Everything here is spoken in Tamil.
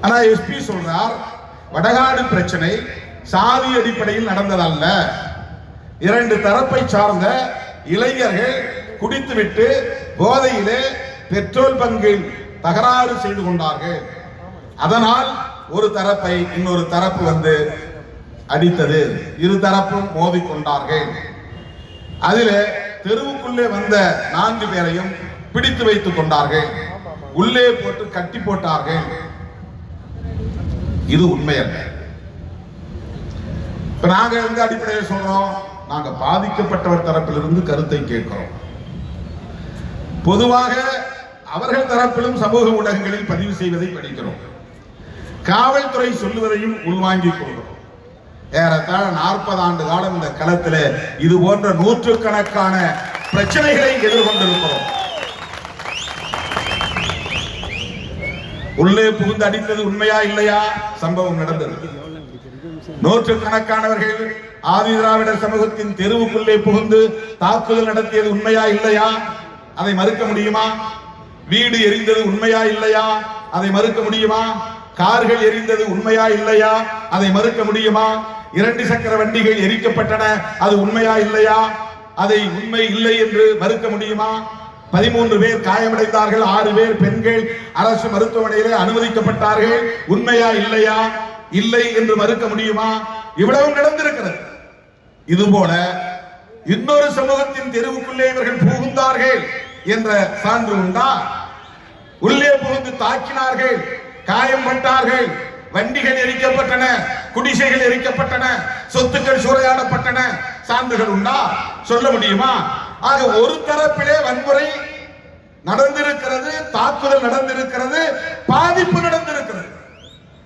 ஆனா எஸ்பி சொல்றார், வடகாடு பிரச்சனை சாதி அடிப்படையில் நடந்ததல்ல. இரண்டு தரப்பை சார்ந்த இளைஞர்கள் குடித்துவிட்டு போதையிலே பெட்ரோல் பங்கில் தகராறு செய்து கொண்டார்கள். அதனால் ஒரு தரப்பை இன்னொரு தரப்பு வந்து அடித்தது, இரு தரப்பும் மோதிக்கொண்டார்கள். அதில் தெருவுக்குள்ளே வந்த 4 பேரையும் பிடித்து வைத்துக் கொண்டார்கள், உள்ளே போட்டு கட்டி போட்டார்கள். இது உண்மை அல்ல. இப்ப நாங்க எந்த அடிப்படையில் சொல்றோம்? நாங்க பாதிக்கப்பட்டவர் தரப்பிலிருந்து கருத்தை கேட்கிறோம். பொதுவாக அவர்கள் தரப்பிலும் சமூக ஊடகங்களில் பதிவு செய்வதை படிக்கிறோம். காவல்துறை சொல்லுவதையும் உள்வாங்கிக் கொள்கிறோம். ஏறத்தாழ 40 ஆண்டு காலம் இந்த களத்தில் இது போன்ற நூற்றுக்கணக்கான பிரச்சனைகளை எதிர்கொண்டிருக்கிறோம். உள்ளே புகுந்து அடித்தது உண்மையா இல்லையா? சம்பவம் நடந்தது. நூற்றுக்கணக்கானவர்கள் ஆதி திராவிடர் சமூகத்தின் தெருவுக்குள்ளே புகுந்து தாக்குதல் நடத்தியது உண்மையா இல்லையா? அதை மறுக்க முடியுமா? வீடு எரிந்தது உண்மையா இல்லையா? அதை மறுக்க முடியுமா? கார்கள் எரிந்தது உண்மையா இல்லையா? அதை மறுக்க முடியுமா? 2 சக்கர வண்டிகள் எரிக்கப்பட்டன, அது உண்மையா இல்லையா? அதை உண்மை இல்லை என்று மறுக்க முடியுமா? 13 பேர் காயமடைந்தார்கள், 6 பேர் பெண்கள் அரசு மருத்துவமனையிலே அனுமதிக்கப்பட்டார்கள், உண்மையா இல்லையா? இல்லை என்று மறுக்க முடியுமா? இவ்வளவு நடந்திருக்கிறது. இதுபோல இன்னொரு சமூகத்தின் தெருவுக்குள்ளே இவர்கள் புகுந்தார்கள் என்ற சான்று உண்டா? உள்ளே புகுந்து தாக்கினார்கள், காயம்பட்டார்கள், வண்டிகள் எரிக்கப்பட்டன, குடிசைகள் எரிக்கப்பட்டன, சொத்துக்கள் சூறையாடப்பட்டன, சான்றுகள் உண்டா? சொல்ல முடியுமா? ஆக ஒரு தரப்பிலே வன்முறை நடந்திருக்கிறது, தாக்குதல் நடந்திருக்கிறது, பாதிப்பு நடந்திருக்கிறது.